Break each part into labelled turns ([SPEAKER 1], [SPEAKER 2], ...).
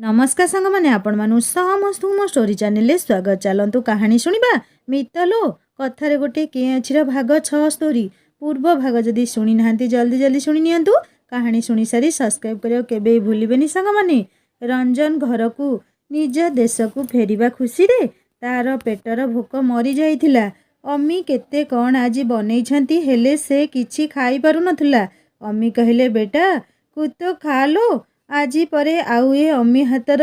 [SPEAKER 1] नमस्कार सांग मैंने आपण मानु समस्त मो स्टोरी चैनल स्वागत। चलतु कहानी शुणा मितलो कथार गोटे किए अच्छी भाग 6 स्टोरी पूर्व भाग जदि शुणी ना जल्दी जल्दी शुणी नियंतु। कहानी शुणी सारी सब्सक्राइब करियो केबे भूलिबेनी सांग माने। रंजन घर को निज देश को फेरिबा खुशी रे तार पेटर भोक मरी जाइथिला। अम्मी केते कौन आज बनई छंती हेले से किछि खाई पारु नथिला। अम्मी कहले बेटा कुतो खा लो आजी परे आउ ए अम्मी हातर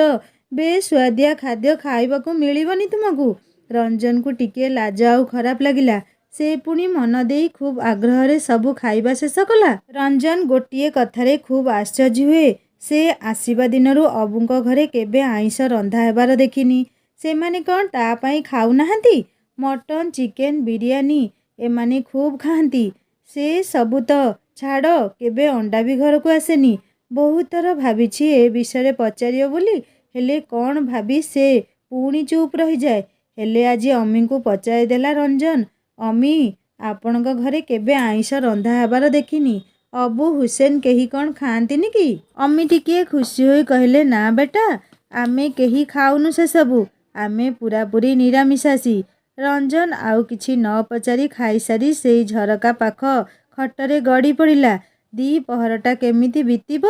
[SPEAKER 1] बेसुआदिया खाद्य खाइबाकू मिलिबनी तुमको। रंजन को टिके लाज आउ खराब लगिला। से पुणी मन देई खूब आग्रह रे सबू खाइबा शेष कला। रंजन गोटिए कथारे खूब आश्चर्य हुए। से आसीबा दिनरू अबुंको घरे केबे आइंस रंधा हेबार देखिनी। से माने कौन ता पाई खाऊ नाहंती। मटन चिकेन बिरियानी एमाने खूब खाती। से सबू तो छाड़ केबे अंडा भी घर को आसेनी। बहुत थर भाभी ए विषय पचारियो बोली हेले कौन भाभी से पुणी चुप रही जाए। हेले आज अम्मी को पचारि देला रंजन। अम्मी आपण घरे केबे आइंस रंधा हेबार देखिनी। अबू हुसैन कही कौन खाआंतीनी कि? अम्मी टिके खुशी होई कहले ना बेटा आमे कही खाऊनु से सबू आमे पूरा पूरी निरामिषासी। रंजन आउ किछि न पचारि खाई सारी से झरका पाख खटरे गड़ी पड़िला। दी पहरटा केमिति बीतीब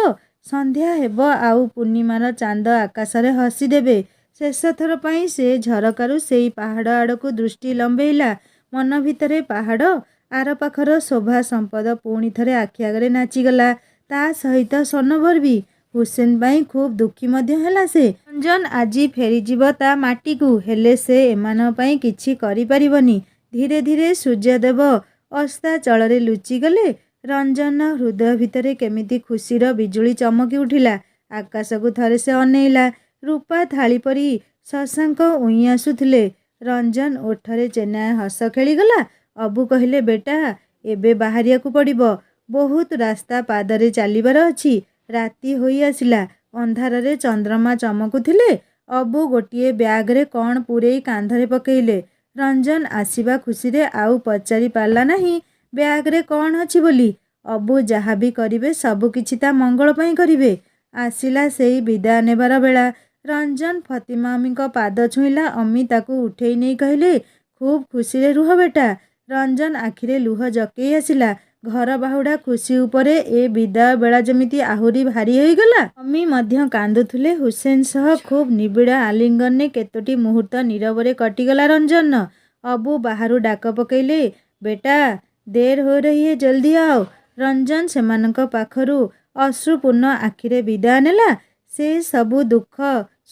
[SPEAKER 1] संध्या हेब आउ पूर्णिमार चांद आकाशरे हसी देबे। शेष थर पाई से झरकारु सेई पहाड़ आड़कू दृष्टि लंबेइला। मन भितरे पहाड़ आर पाखर शोभा संपद पुणी थरे आखि आगरे नाचिगला। ता सहित सनभर भी हुसैन पाई खूब दुखी मध्य हैला। से रंजन आजी फेरी जीव ता माटी को हेले से एमान पाई किछि करि परिबनी। धीरे धीरे सूर्यदेव अस्ताचल लुचि गले। रंजन हृदय भितरे केमिति खुशीर बिजुली चमकी उठिला। आकाश को थरे से अनेइला। रूपा थाली परी शशांक उई आसुथिले। रंजन ओठरे चेन्नाए हस खेलीगला। अबू कहले बेटा एबे बाहरिया को पड़िबो। बहुत रास्ता पादरे चलीबार अछि। राति होई आसिला। अंधारे चंद्रमा चमकुथिले। अबू गोटिए ब्याग रे कौन पूरेई कांधरे पकेइले। रंजन आसीबा खुशी रे आउ पचारि पारला नहीं ब्याग रे कौन अछि बोली। अबू जहा भी करिवे सबु किछि ता मंगल पई करिवे। आसिला सेई विदा नेबार बेला। रंजन फतिमा अम्मी को पाद छुईला। अम्मी ताकू उठेई नहीं कहले खूब खुशी रे रुह बेटा। रंजन आखिरे लुह जकेई आसिला। घर बाहुडा खुशी उपरे ए विदा बेला जमिति आहुरी भारी होई गला। अम्मी मध्य कांदुथुले। हुसैन सह खूब निबिड़ा आलिंगन ने केतोटी मुहूर्त नीरवरे कटिगला रंजन। अबू बाहरु डाक पकेइले बेटा देर हो रही है जल्दी आओ। रंजन सेमानक पाखरु अश्रुपूर्ण आखिरे विदा नेला। से सबु दुख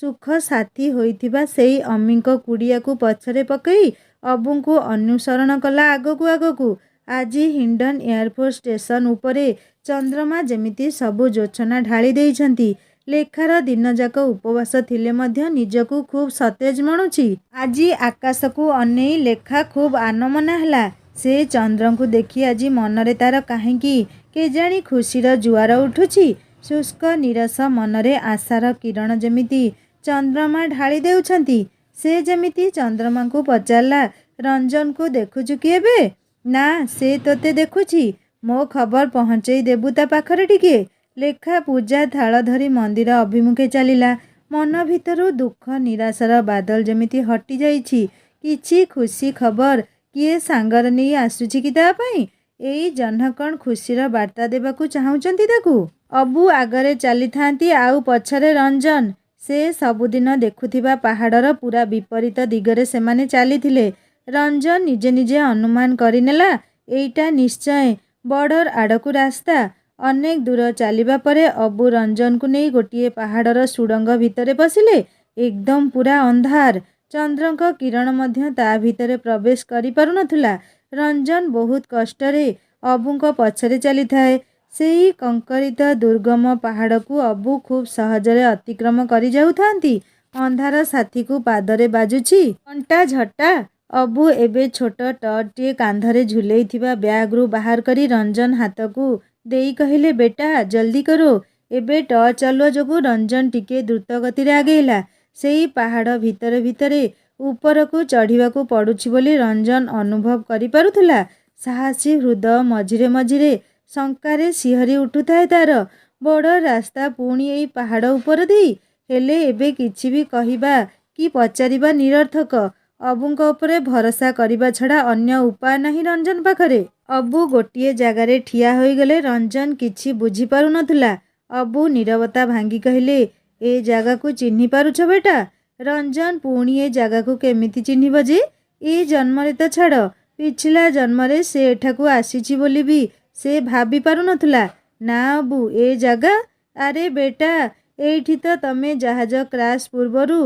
[SPEAKER 1] सुख साथी होइथिबा सेई अम्मीको कुड़िया को पछरे पकई अबुंकु अनुसरण कला आगकू आगकू। आज हिंडन एयरफोर्स स्टेशन उपरे चंद्रमा जेमिति सबु जोछना ढाली देइछंती। लेखार दिन जाक उपवास थिले मध्य निजकू खूब सतेज मणुची। आज आकाश को अनेई लेखा खूब आनमना हला। से चंद्र को देखी आज मनरे तार कहीं केजाणी खुशीर जुआर उठुची। शुष्क निरस मनरे आशार किरण जेमिति चंद्रमा ढाली देउछंती। से जेमिति चंद्रमा को पचारला रंजन को देखुचु कि एबे? ना से तोते देखुची। मो खबर पहुंचई देबू ता पाखरे टिके। लेखा पूजा थाल धरी मंदिर अभिमुखे चलिला। मन भितरु दुख निराशार बादल जेमिति हटि जाइछि। किछि खुशी खबर किए सांगर नहीं आसुची कि ता पाई? एई जह्न कण खुशीर वार्ता देबाकू चाहुचंती ताकू। अबू आगरे चली थांती आउ पछरे रंजन। से सबुदिन देखुथिबा पहाड़र पूरा विपरीत दिगरे सेमाने चलीथिले। रंजन निजे निजे अनुमान करिनेला एईटा निश्चय बॉर्डर आड़कू रास्ता। अनेक दूर चलिबा परे अबू रंजन को नहीं गोटिए पहाड़र सुडंग भितरे पसिले। एकदम पूरा अंधार। चंद्रक किरण मध्य ता भितरे प्रवेश करि पारु नथुला। रंजन बहुत कष्टरे अबूको पछरे चली थाए। सेई कंकरित दुर्गम पहाड़ को अबू खूब सहजरे अतिक्रम करि जाउथांती। अंधार साथी को पादरे बाजुची घंटा झटा। अबू एबे छोट टर्चटिए कांधरे झुलेइथिबा ब्याग रु बाहर करी रंजन हाथ को देई कहले बेटा जल्दी करो। एबे टर्च चलुआ जोगु रंजन टिके द्रुत गति रे आगेला। सेई पहाड़ भितरे भितरे ऊपर को चढ़िबा को पड़ुछि बोली रंजन अनुभव करि पारुथला। साहसी हृदय मझिरे मझिरे शंकारे सिहरी उठुथाए तार। बड़ रास्ता पुणी एई पहाड़ ऊपर देई ହେଲେ ଏବେ କିଛି ବି କହିବା କି ପଚାରିବା ନିରର୍ଥକ। ଅବୁଙ୍କ ଉପରେ ଭରସା କରିବା ଛଡ଼ା ଅନ୍ୟ ଉପାୟ ନାହିଁ ରଞ୍ଜନ ପାଖରେ। ଅବୁ ଗୋଟିଏ ଜାଗାରେ ଠିଆ ହୋଇଗଲେ। ରଞ୍ଜନ କିଛି ବୁଝିପାରୁନଥିଲା। ଅବୁ ନୀରବତା ଭାଙ୍ଗି କହିଲେ, ଏ ଜାଗାକୁ ଚିହ୍ନି ପାରୁଛ ବେଟା? ରଞ୍ଜନ ପୁଣି ଏ ଜାଗାକୁ କେମିତି ଚିହ୍ନିବ ଯେ? ଏ ଜନ୍ମରେ ତ ଛାଡ଼, ପିଛିଲା ଜନ୍ମରେ ସେ ଏଠାକୁ ଆସିଛି ବୋଲି ବି ସେ ଭାବି ପାରୁନଥିଲା। ନା ଅବୁ, ଏ ଜାଗା? ଆରେ ବେଟା, ଏଇଠି ତ ତମେ ଜାହାଜ କ୍ରାସ୍ ପୂର୍ବରୁ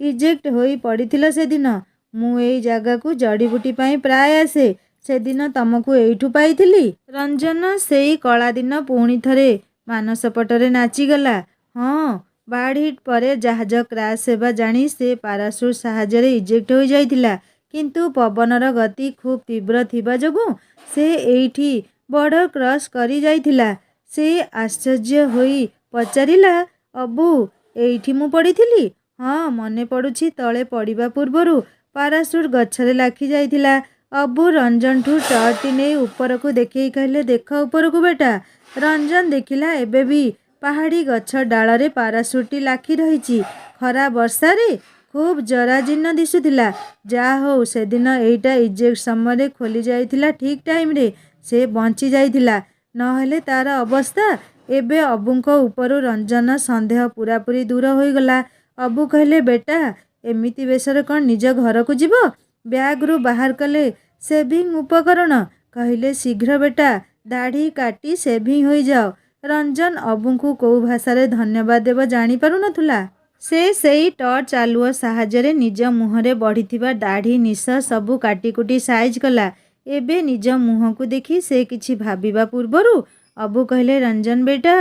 [SPEAKER 1] ଇଜେକ୍ଟ ହୋଇ ପଡ଼ିଥିଲ ସେଦିନ। ମୁଁ ଏଇ ଜାଗାକୁ ଜଡ଼ିବୁଟି ପାଇଁ ପ୍ରାୟ ଆସେ। ସେଦିନ ତମକୁ ଏଇଠୁ ପାଇଥିଲି। ରଞ୍ଜନ ସେଇ କଳା ଦିନ ପୁଣି ଥରେ ମାନସପଟରେ ନାଚିଗଲା। ହଁ, ବାର୍ଡ଼ ହିଟ୍ ପରେ ଜାହାଜ କ୍ରାସ୍ ହେବା ଜାଣି ସେ ପାରାସୁଟ୍ ସାହାଯ୍ୟରେ ଇଜେକ୍ଟ ହୋଇଯାଇଥିଲା। କିନ୍ତୁ ପବନର ଗତି ଖୁବ୍ ତୀବ୍ର ଥିବା ଯୋଗୁଁ ସେ ଏଇଠି ବର୍ଡ଼ର କ୍ରସ୍ କରି ଯାଇଥିଲା। ସେ ଆଶ୍ଚର୍ଯ୍ୟ ହୋଇ ପଚାରିଲା, ଅବୁ, ଏଇଠି ମୁଁ ପଡ଼ିଥିଲି? ହଁ, ମନେ ପଡ଼ୁଛି। ତଳେ ପଡ଼ିବା ପୂର୍ବରୁ ପାରାସୁଟ୍ ଗଛରେ ଲାଖି ଯାଇଥିଲା। ଅବୁ ରଞ୍ଜନଠୁ ଟର୍ଚ୍ଚଟି ନେଇ ଉପରକୁ ଦେଖେଇ କହିଲେ, ଦେଖ ଉପରକୁ ବେଟା। ରଞ୍ଜନ ଦେଖିଲା ଏବେ ବି ପାହାଡ଼ି ଗଛ ଡାଳରେ ପାରାସୁଟ୍ଟି ଲାଖି ରହିଛି। ଖରା ବର୍ଷାରେ ଖୁବ୍ ଜରାଜୀର୍ଣ୍ଣ ଦିଶୁଥିଲା। ଯାହା ହଉ ସେଦିନ ଏଇଟା ଇଜେକ୍ଟ ସମୟରେ ଖୋଲି ଯାଇଥିଲା ଠିକ୍ ଟାଇମ୍ରେ। ସେ ବଞ୍ଚି ଯାଇଥିଲା। ନହେଲେ ତା'ର ଅବସ୍ଥା। ଏବେ ଅବୁଙ୍କ ଉପରୁ ରଞ୍ଜନ ସନ୍ଦେହ ପୂରାପୂରି ଦୂର ହୋଇଗଲା। ଅବୁ କହିଲେ, ବେଟା, ଏମିତି ବେଶରେ କ'ଣ ନିଜ ଘରକୁ ଯିବ? ବ୍ୟାଗ୍ରୁ ବାହାର କଲେ ସେଭିଂ ଉପକରଣ। କହିଲେ, ଶୀଘ୍ର ବେଟା, ଦାଢ଼ି କାଟି ସେଭିଂ ହୋଇଯାଅ। ରଞ୍ଜନ ଅବୁଙ୍କୁ କୋଉ ଭାଷାରେ ଧନ୍ୟବାଦ ଦେବ ଜାଣିପାରୁନଥିଲା। ସେ ସେଇ ଟର୍ଚ୍ଚ ଆଲୁଅ ସାହାଯ୍ୟରେ ନିଜ ମୁହଁରେ ବଢ଼ିଥିବା ଦାଢ଼ି ନିଶ ସବୁ କାଟିକୁଟି ସାଇଜ୍ କଲା। ଏବେ ନିଜ ମୁହଁକୁ ଦେଖି ସେ କିଛି ଭାବିବା ପୂର୍ବରୁ ଅବୁ କହିଲେ, ରଞ୍ଜନ ବେଟା।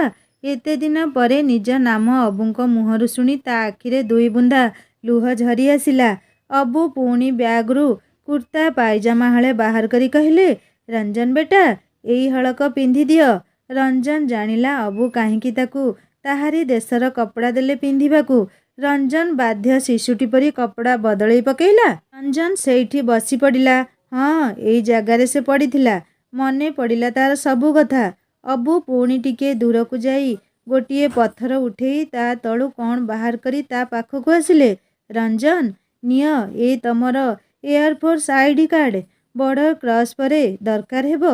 [SPEAKER 1] ଏତେ ଦିନ ପରେ ନିଜ ନାମ ଅବୁଙ୍କ ମୁହଁରୁ ଶୁଣି ତା ଆଖିରେ ଦୁଇ ବୁନ୍ଦା ଲୁହ ଝରି ଆସିଲା। ଅବୁ ପୁଣି ବ୍ୟାଗ୍ରୁ କୁର୍ତ୍ତା ପାଇଜାମା ହଳେ ବାହାର କରି କହିଲେ, ରଞ୍ଜନ ବେଟା, ଏଇ ହଳକ ପିନ୍ଧିଦିଅ। ରଞ୍ଜନ ଜାଣିଲା ଅବୁ କାହିଁକି ତାକୁ ତାହାରି ଦେଶର କପଡ଼ା ଦେଲେ ପିନ୍ଧିବାକୁ। ରଞ୍ଜନ ବାଧ୍ୟ ଶିଶୁଟି ପରି କପଡ଼ା ବଦଳେଇ ପକେଇଲା। ରଞ୍ଜନ ସେଇଠି ବସି ପଡ଼ିଲା। ହଁ, ଏଇ ଜାଗାରେ ସେ ପଡ଼ିଥିଲା। ମନେ ପଡ଼ିଲା ତା'ର ସବୁ କଥା। ଅବୁ ପୁଣି ଟିକେ ଦୂରକୁ ଯାଇ ଗୋଟିଏ ପଥର ଉଠେଇ ତା ତଳୁ କ'ଣ ବାହାର କରି ତା ପାଖକୁ ଆସିଲେ। ରଞ୍ଜନ, ନିଅ, ଏଇ ତମର air force ID card. Border cross ପରେ ଦରକାର ହେବ।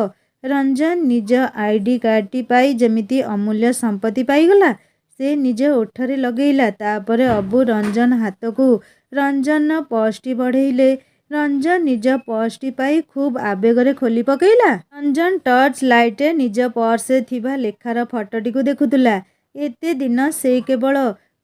[SPEAKER 1] ରଞ୍ଜନ ନିଜ ଆଇଡି କାର୍ଡ଼ଟି ପାଇ ଯେମିତି ଅମୂଲ୍ୟ ସମ୍ପତ୍ତି ପାଇଗଲା। ସେ ନିଜ ଓଠରେ ଲଗେଇଲା। ତାପରେ ଅବୁ ରଞ୍ଜନ ହାତକୁ ରଞ୍ଜନର ପର୍ସଟି ବଢ଼େଇଲେ। ରଞ୍ଜନ ନିଜ ପର୍ସଟି ପାଇ ଖୁବ୍ ଆବେଗରେ ଖୋଲି ପକେଇଲା। ରଞ୍ଜନ ଟର୍ଚ୍ଚ ଲାଇଟ୍ରେ ନିଜ ପର୍ସରେ ଥିବା ଲେଖାର ଫଟୋଟିକୁ ଦେଖୁଥିଲା। ଏତେ ଦିନ ସେ କେବଳ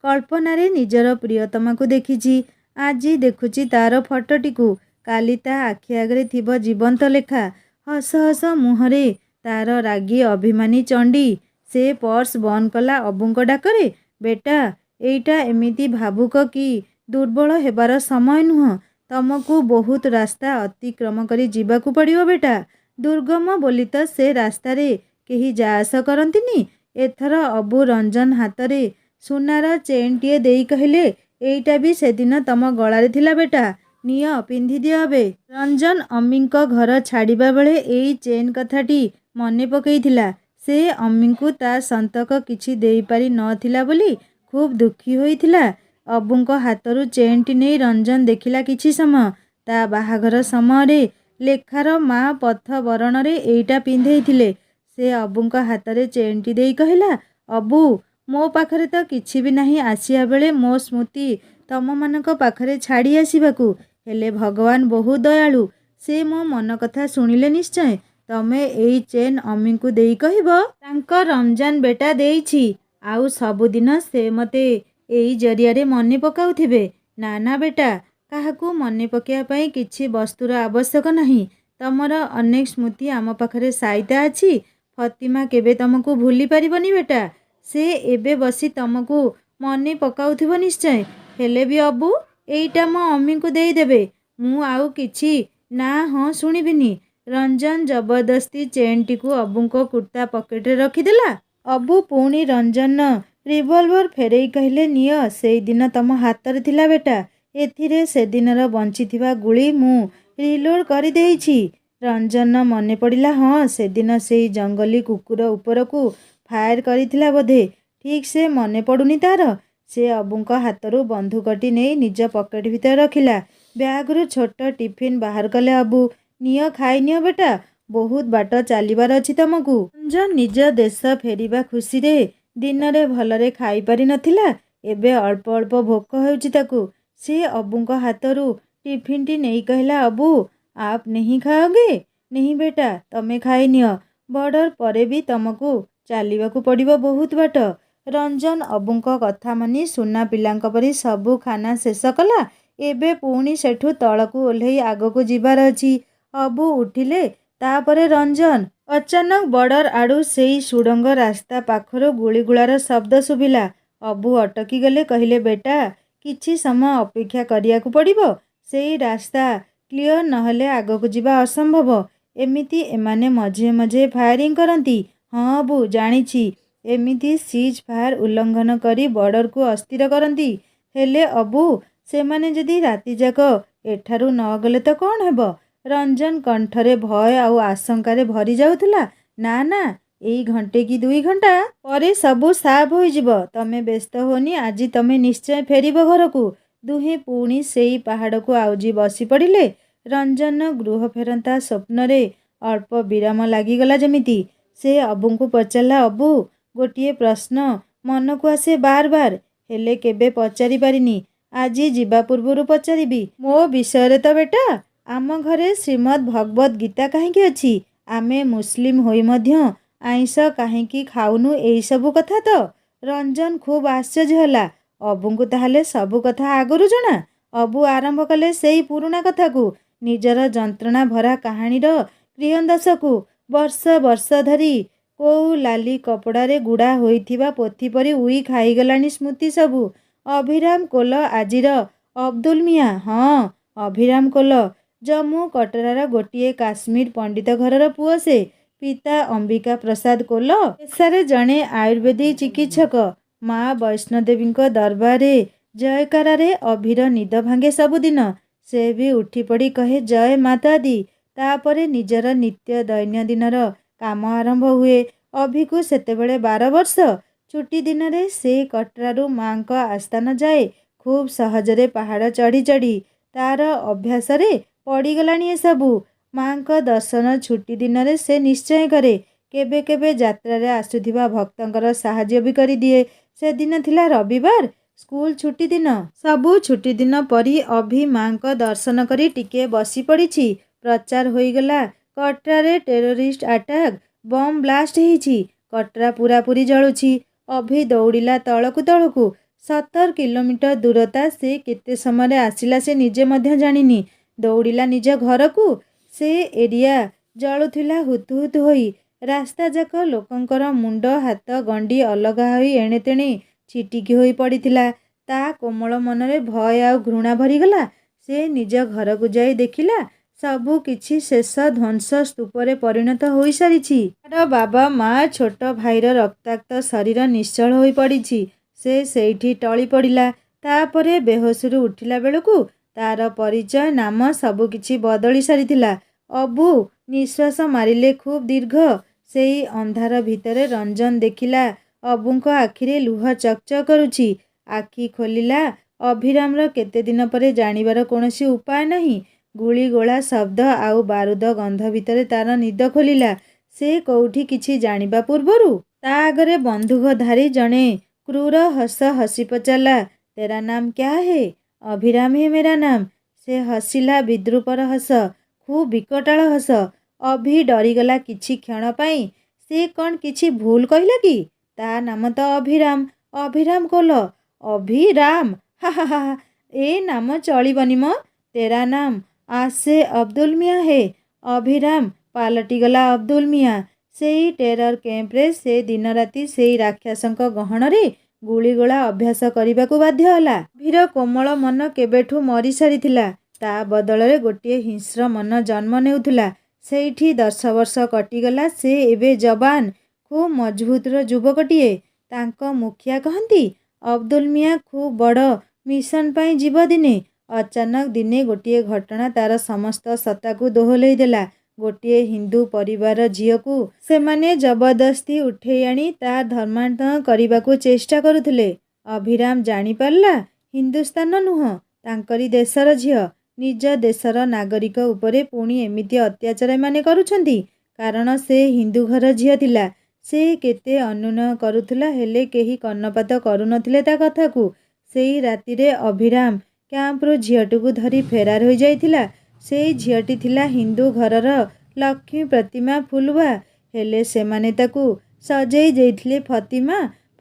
[SPEAKER 1] କଳ୍ପନାରେ ନିଜର ପ୍ରିୟତମାକୁ ଦେଖିଛି। ଆଜି ଦେଖୁଛି ତା'ର ଫଟୋଟିକୁ। କାଲି ତା ଆଖି ଆଗରେ ଥିବ ଜୀବନ୍ତ ଲେଖା। ହସ ହସ ମୁହଁରେ ତା'ର ରାଗି ଅଭିମାନୀ ଚଣ୍ଡୀ। ସେ ପର୍ସ ବନ୍ଦ କଲା ଅବୁଙ୍କ ଡାକରେ। ବେଟା, ଏଇଟା ଏମିତି ଭାବୁକ କି ଦୁର୍ବଳ ହେବାର ସମୟ ନୁହଁ। ତମକୁ ବହୁତ ରାସ୍ତା ଅତିକ୍ରମ କରି ଯିବାକୁ ପଡ଼ିବ ବେଟା। ଦୁର୍ଗମ ବୋଲି ତ ସେ ରାସ୍ତାରେ କେହି ଯା ଆସ କରନ୍ତିନି। ଏଥର ଅବୁ ରଞ୍ଜନ ହାତରେ ସୁନାର ଚେନ୍ଟିଏ ଦେଇ କହିଲେ, ଏଇଟା ବି ସେଦିନ ତମ ଗଳାରେ ଥିଲା ବେଟା। ନିଅ, ପିନ୍ଧିଦିଅ ଏବେ। ରଞ୍ଜନ ଅମ୍ମୀଙ୍କ ଘର ଛାଡ଼ିବା ବେଳେ ଏଇ ଚେନ୍ କଥାଟି ମନେ ପକେଇଥିଲା। ସେ ଅମ୍ମୀଙ୍କୁ ତା ସନ୍ତକ କିଛି ଦେଇପାରି ନଥିଲା ବୋଲି ଖୁବ୍ ଦୁଃଖୀ ହୋଇଥିଲା। ଅବୁଙ୍କ ହାତରୁ ଚେନ୍ଟି ନେଇ ରଞ୍ଜନ ଦେଖିଲା କିଛି ସମୟ। ତା ବାହାଘର ସମୟରେ ଲେଖାର ମା ପଥ ବରଣରେ ଏଇଟା ପିନ୍ଧେଇଥିଲେ। ସେ ଅବୁଙ୍କ ହାତରେ ଚେନ୍ଟି ଦେଇ କହିଲା, ଅବୁ, ମୋ ପାଖରେ ତ କିଛି ବି ନାହିଁ ଆସିବା ବେଳେ ମୋ ସ୍ମୃତି ତମମାନଙ୍କ ପାଖରେ ଛାଡ଼ି ଆସିବାକୁ। ହେଲେ ଭଗବାନ ବହୁତ ଦୟାଳୁ। ସେ ମୋ ମନ କଥା ଶୁଣିଲେ ନିଶ୍ଚୟ। ତମେ ଏଇ ଚେନ୍ ଅମ୍ମୀଙ୍କୁ ଦେଇ କହିବ, ତାଙ୍କ ରମଜାନ ବେଟା ଦେଇଛି। ଆଉ ସବୁଦିନ ସେ ମୋତେ ଏଇ ଜରିଆରେ ମନେ ପକାଉଥିବେ। ନା ନା ବେଟା, କାହାକୁ ମନେ ପକାଇବା ପାଇଁ କିଛି ବସ୍ତୁର ଆବଶ୍ୟକ ନାହିଁ। ତମର ଅନେକ ସ୍ମୃତି ଆମ ପାଖରେ ସାଇତା ଅଛି। ଫତିମା କେବେ ତମକୁ ଭୁଲି ପାରିବନି ବେଟା। ସେ ଏବେ ବସି ତମକୁ ମନେ ପକାଉଥିବ ନିଶ୍ଚୟ। ହେଲେ ବି ଅବୁ, ଏଇଟା ମୋ ଅମ୍ମୀଙ୍କୁ ଦେଇଦେବେ। ମୁଁ ଆଉ କିଛି ନା ହଁ ଶୁଣିବିନି। ରଞ୍ଜନ ଜବରଦସ୍ତି ଚେନ୍ଟିକୁ ଅବୁଙ୍କ କୁର୍ତ୍ତା ପକେଟରେ ରଖିଦେଲା। ଅବୁ ପୁଣି ରଞ୍ଜନର ରିଭଲଭର ଫେରେଇ କହିଲେ, ନିଅ, ସେଇଦିନ ତମ ହାତରେ ଥିଲା ବେଟା। ଏଥିରେ ସେଦିନର ବଞ୍ଚିଥିବା ଗୁଳି ମୁଁ ରିଲୋଡ୍ କରିଦେଇଛି। ରଞ୍ଜନର ମନେ ପଡ଼ିଲା, ହଁ, ସେଦିନ ସେଇ ଜଙ୍ଗଲୀ କୁକୁର ଉପରକୁ ଫାୟାର କରିଥିଲା ବୋଧେ। ଠିକ୍ ସେ ମନେ ପଡ଼ୁନି ତା'ର। ସେ ଅବୁଙ୍କ ହାତରୁ ବନ୍ଧୁକଟି ନେଇ ନିଜ ପକେଟ ଭିତରେ ରଖିଲା। ବ୍ୟାଗରୁ ଛୋଟ ଟିଫିନ୍ ବାହାର କଲେ ଅବୁ। ନିଅ ଖାଇନିଅ ବେଟା, ବହୁତ ବାଟ ଚାଲିବାର ଅଛି ତମକୁ। ରଞ୍ଜନ ନିଜ ଦେଶ ଫେରିବା ଖୁସିରେ ଦିନରେ ଭଲରେ ଖାଇପାରି ନଥିଲା। ଏବେ ଅଳ୍ପ ଅଳ୍ପ ଭୋକ ହେଉଛି ତାକୁ। ସେ ଅବୁଙ୍କ ହାତରୁ ଟିଫିନ୍ଟି ନେଇ କହିଲା, ଅବୁ आप नहीं ଖାओगे? नहीं ବେଟା, ତମେ ଖାଇନିଅ। ବର୍ଡର ପରେ ବି ତମକୁ ଚାଲିବାକୁ ପଡ଼ିବ ବହୁତ ବାଟ। ରଞ୍ଜନ ଅବୁଙ୍କ କଥା ମାନି ସୁନା ପିଲାଙ୍କ ପରି ସବୁ ଖାନା ଶେଷ କଲା। ଏବେ ପୁଣି ସେଠୁ ତଳକୁ ଓହ୍ଲେଇ ଆଗକୁ ଯିବାର ଅଛି। ଅବୁ ଉଠିଲେ, ତାପରେ ରଞ୍ଜନ। ଅଚାନକ ବର୍ଡର ଆଡ଼ୁ ସେଇ ସୁଡ଼ଙ୍ଗ ରାସ୍ତା ପାଖରୁ ଗୁଳିଗୋଳାର ଶବ୍ଦ ଶୁଭିଲା। ଅବୁ ଅଟକିଗଲେ, କହିଲେ, ବେଟା କିଛି ସମୟ ଅପେକ୍ଷା କରିବାକୁ ପଡ଼ିବ। ସେଇ ରାସ୍ତା କ୍ଲିଅର ନହେଲେ ଆଗକୁ ଯିବା ଅସମ୍ଭବ। ଏମିତି ଏମାନେ ମଝିରେ ମଝିରେ ଫାୟାରିଂ କରନ୍ତି। ହଁ ଅବୁ, ଜାଣିଛି। ଏମିତି ସିଜ୍ ଫାୟାର ଉଲ୍ଲଙ୍ଘନ କରି ବର୍ଡରକୁ ଅସ୍ଥିର କରନ୍ତି। ହେଲେ ଅବୁ, ସେମାନେ ଯଦି ରାତିଯାକ ଏଠାରୁ ନ ଗଲେ ତ କ'ଣ ହେବ? ରଞ୍ଜନ କଣ୍ଠରେ ଭୟ ଆଉ ଆଶଙ୍କାରେ ଭରି ଯାଉଥିଲା। ନା ନା, ଏଇ ଘଣ୍ଟେ କି 2 ଘଣ୍ଟା ପରେ ସବୁ ସାଫ୍ ହୋଇଯିବ। ତମେ ବ୍ୟସ୍ତ ହୁଅନି, ଆଜି ତମେ ନିଶ୍ଚୟ ଫେରିବ ଘରକୁ। ଦୁହେଁ ପୁଣି ସେଇ ପାହାଡ଼କୁ ଆଉଜି ବସି ପଡ଼ିଲେ। ରଞ୍ଜନ ଗୃହ ଫେରନ୍ତା ସ୍ୱପ୍ନରେ ଅଳ୍ପ ବିରାମ ଲାଗିଗଲା ଯେମିତି। ସେ ଅବୁଙ୍କୁ ପଚାରିଲା, ଅବୁ, ଗୋଟିଏ ପ୍ରଶ୍ନ ମନକୁ ଆସେ ବାର ବାର, ହେଲେ କେବେ ପଚାରି ପାରିନି। ଆଜି ଯିବା ପୂର୍ବରୁ ପଚାରିବି। ମୋ ବିଷୟରେ ତ ବେଟା। ଆମ ଘରେ ଶ୍ରୀମଦ୍ ଭଗବତ ଗୀତା କାହିଁକି ଅଛି? ଆମେ ମୁସଲିମ ହୋଇ ମଧ୍ୟ ଆଇଁଷ କାହିଁକି ଖାଉନୁ? ଏଇସବୁ କଥା ତ। ରଞ୍ଜନ ଖୁବ୍ ଆଶ୍ଚର୍ଯ୍ୟ ହେଲା। ଅବୁଙ୍କୁ ତାହେଲେ ସବୁ କଥା ଆଗରୁ ଜଣା। ଅବୁ ଆରମ୍ଭ କଲେ ସେଇ ପୁରୁଣା କଥାକୁ, ନିଜର ଯନ୍ତ୍ରଣା ଭରା କାହାଣୀର କ୍ରିୟନ୍ଦାସକୁ। ବର୍ଷ ବର୍ଷ ଧରି କୋଉ ଲାଲି କପଡ଼ାରେ ଗୁଡ଼ା ହୋଇଥିବା ପୋଥି ପରି ଉଇ ଖାଇଗଲାଣି ସ୍ମୃତି ସବୁ। ଅଭିରାମ କୋଲ ଆଜିର ଅବଦୁଲ ମିଆଁ। ହଁ, ଅଭିରାମ କୋଲ। ଜମ୍ମୁ କଟରାର ଗୋଟିଏ କାଶ୍ମୀର ପଣ୍ଡିତ ଘରର ପୁଅ ସେ। ପିତା ଅମ୍ବିକା ପ୍ରସାଦ କୋଲ ପେଶାରେ ଜଣେ ଆୟୁର୍ବେଦିକ ଚିକିତ୍ସକ। ମା ବୈଷ୍ଣୋଦେବୀଙ୍କ ଦରବାରରେ ଜୟକାରାରେ ଅଭିର ନିଦ ଭାଙ୍ଗେ ସବୁଦିନ। ସେ ବି ଉଠିପଡ଼ି କହେ, ଜୟ ମାତା ଦି। ତାପରେ ନିଜର ନିତ୍ୟ ଦୈନନ୍ଦିନର କାମ ଆରମ୍ଭ ହୁଏ। ଅଭିକୁ ସେତେବେଳେ 12 ବର୍ଷ। ଛୁଟି ଦିନରେ ସେ କଟରାରୁ ମାଙ୍କ ଆସ୍ଥାନ ଯାଏ। ଖୁବ୍ ସହଜରେ ପାହାଡ଼ ଚଢ଼ି ଚଢ଼ି ତାର ଅଭ୍ୟାସରେ ପଡ଼ିଗଲାଣି ଏସବୁ। ମାଙ୍କ ଦର୍ଶନ ଛୁଟି ଦିନରେ ସେ ନିଶ୍ଚୟ କରେ। କେବେ କେବେ ଯାତ୍ରାରେ ଆସୁଥିବା ଭକ୍ତଙ୍କର ସାହାଯ୍ୟ ବି କରିଦିଏ। ସେଦିନ ଥିଲା ରବିବାର, ସ୍କୁଲ ଛୁଟି ଦିନ। ସବୁ ଛୁଟିଦିନ ପରି ଅଭି ମାଙ୍କ ଦର୍ଶନ କରି ଟିକିଏ ବସି ପଡ଼ିଛି। ପ୍ରଚାର ହୋଇଗଲା, କଟରାରେ ଟେରୋରିଷ୍ଟ ଆଟାକ୍, ବମ୍ ବ୍ଲାଷ୍ଟ ହେଇଛି। କଟରା ପୂରାପୂରି ଜଳୁଛି। ଅଭି ଦୌଡ଼ିଲା ତଳକୁ ତଳକୁ। 17 କିଲୋମିଟର ଦୂରତା ସେ କେତେ ସମୟରେ ଆସିଲା ସେ ନିଜେ ମଧ୍ୟ ଜାଣିନି। ଦୌଡ଼ିଲା ନିଜ ଘରକୁ। ସେ ଏରିଆ ଜଳୁଥିଲା ହୁତୁହୁତୁ ହୋଇ। ରାସ୍ତାଯାକ ଲୋକଙ୍କର ମୁଣ୍ଡ ହାତ ଗଣ୍ଡି ଅଲଗା ହୋଇ ଏଣେ ତେଣେ ଛିଟିକି ହୋଇ ପଡ଼ିଥିଲା। ତା କୋମଳ ମନରେ ଭୟ ଆଉ ଘୃଣା ଭରିଗଲା। ସେ ନିଜ ଘରକୁ ଯାଇ ଦେଖିଲା, ସବୁ କିଛି ଶେଷ ଧ୍ୱଂସ ସ୍ତୂପରେ ପରିଣତ ହୋଇସାରିଛି। ତାର ବାବା ମା, ଛୋଟ ଭାଇର ରକ୍ତାକ୍ତ ଶରୀର ନିଶ୍ଚଳ ହୋଇ ପଡ଼ିଛି। ସେ ସେଇଠି ଟଳି ପଡ଼ିଲା। ତାପରେ ବେହୋସରୁ ଉଠିଲା ବେଳକୁ ତାର ପରିଚୟ, ନାମ ସବୁକିଛି ବଦଳି ସାରିଥିଲା। ଅବୁ ନିଶ୍ୱାସ ମାରିଲେ ଖୁବ୍ ଦୀର୍ଘ। ସେଇ ଅନ୍ଧାର ଭିତରେ ରଞ୍ଜନ ଦେଖିଲା ଅବୁଙ୍କ ଆଖିରେ ଲୁହ ଚକ୍ ଚକ୍ କରୁଛି। ଆଖି ଖୋଲିଲା। ଅଭିରାମର କେତେ ଦିନ ପରେ ଜାଣିବାର କୌଣସି ଉପାୟ ନାହିଁ। ଗୁଳିଗୋଳା ଶବ୍ଦ ଆଉ ବାରୁଦ ଗନ୍ଧ ଭିତରେ ତାର ନିଦ ଖୋଲିଲା। ସେ କୋଉଠି କିଛି ଜାଣିବା ପୂର୍ବରୁ ତା ଆଗରେ ବନ୍ଧୁକଧାରୀ ଜଣେ କ୍ରୂର ହସ ହସି ପଚାରିଲା, ତେରା ନାମ କ୍ୟା ହେ? ଅଭିରାମ ହେ ମେରା ନାମ। ସେ ହସିଲା ବିଦ୍ରୂପର ହସ, ଖୁବ୍ ବିକଟାଳ ହସ। ଅଭି ଡରିଗଲା କିଛି କ୍ଷଣ ପାଇଁ। ସେ କ'ଣ କିଛି ଭୁଲ କହିଲା କି? ତା ନାମ ତ ଅଭିରାମ, ଅଭିରାମ କୋଲ। ଅଭିରାମ? ହା ହା ହା, ଏ ନାମ ଚଳିବନି ମ। ତେରା ନାମ ଆଜ୍ ସେ ଅବଦୁଲ ମିଆଁ ହେ। ଅଭିରାମ ପାଲଟିଗଲା ଅବଦୁଲ ମିଆଁ। ସେଇ ଟେରର କ୍ୟାମ୍ପରେ ସେ ଦିନରାତି ସେଇ ରାକ୍ଷସଙ୍କ ଗହଣରେ ଗୁଳିଗୋଳା ଅଭ୍ୟାସ କରିବାକୁ ବାଧ୍ୟ ହେଲା। ଅଭିର କୋମଳ ମନ କେବେଠୁ ମରି ସାରିଥିଲା। ତା ବଦଳରେ ଗୋଟିଏ ହିଂସ୍ର ମନ ଜନ୍ମ ନେଉଥିଲା। ସେଇଠି 10 ବର୍ଷ କଟିଗଲା। ସେ ଏବେ ଯବାନ, ଖୁବ୍ ମଜଭୁତର ଯୁବକଟିଏ। ତାଙ୍କ ମୁଖିଆ କହନ୍ତି, ଅବଦୁଲ ମିଆଁ ଖୁବ୍ ବଡ଼ ମିଶନ ପାଇଁ ଯିବ ଦିନେ। ଅଚାନକ ଦିନେ ଗୋଟିଏ ଘଟଣା ତାର ସମସ୍ତ ସତ୍ତାକୁ ଦୋହଲେଇ ଦେଲା। ଗୋଟିଏ ହିନ୍ଦୁ ପରିବାର ଝିଅକୁ ସେମାନେ ଜବରଦସ୍ତି ଉଠେଇ ଆଣି ତା ଧର୍ମାନ୍ତରଣ କରିବାକୁ ଚେଷ୍ଟା କରୁଥିଲେ। ଅଭିରାମ ଜାଣିପାରିଲା ହିନ୍ଦୁସ୍ତାନ ନୁହଁ, ତାଙ୍କରି ଦେଶର ଝିଅ। ନିଜ ଦେଶର ନାଗରିକ ଉପରେ ପୁଣି ଏମିତି ଅତ୍ୟାଚାର ଏମାନେ କରୁଛନ୍ତି। କାରଣ ସେ ହିନ୍ଦୁ ଘର ଝିଅ ଥିଲା। ସେ କେତେ ଅନୁନୟ କରୁଥିଲା, ହେଲେ କେହି କର୍ଣ୍ଣପାତ କରୁନଥିଲେ ତା କଥାକୁ। ସେଇ ରାତିରେ ଅଭିରାମ କ୍ୟାମ୍ପରୁ ଝିଅଟିକୁ ଧରି ଫେରାର ହୋଇଯାଇଥିଲା। ସେଇ ଝିଅଟି ଥିଲା ହିନ୍ଦୁ ଘରର ଲକ୍ଷ୍ମୀ ପ୍ରତିମା ଫୁଲବା। ହେଲେ ସେମାନେ ତାକୁ ସଜେଇ ଦେଇଥିଲେ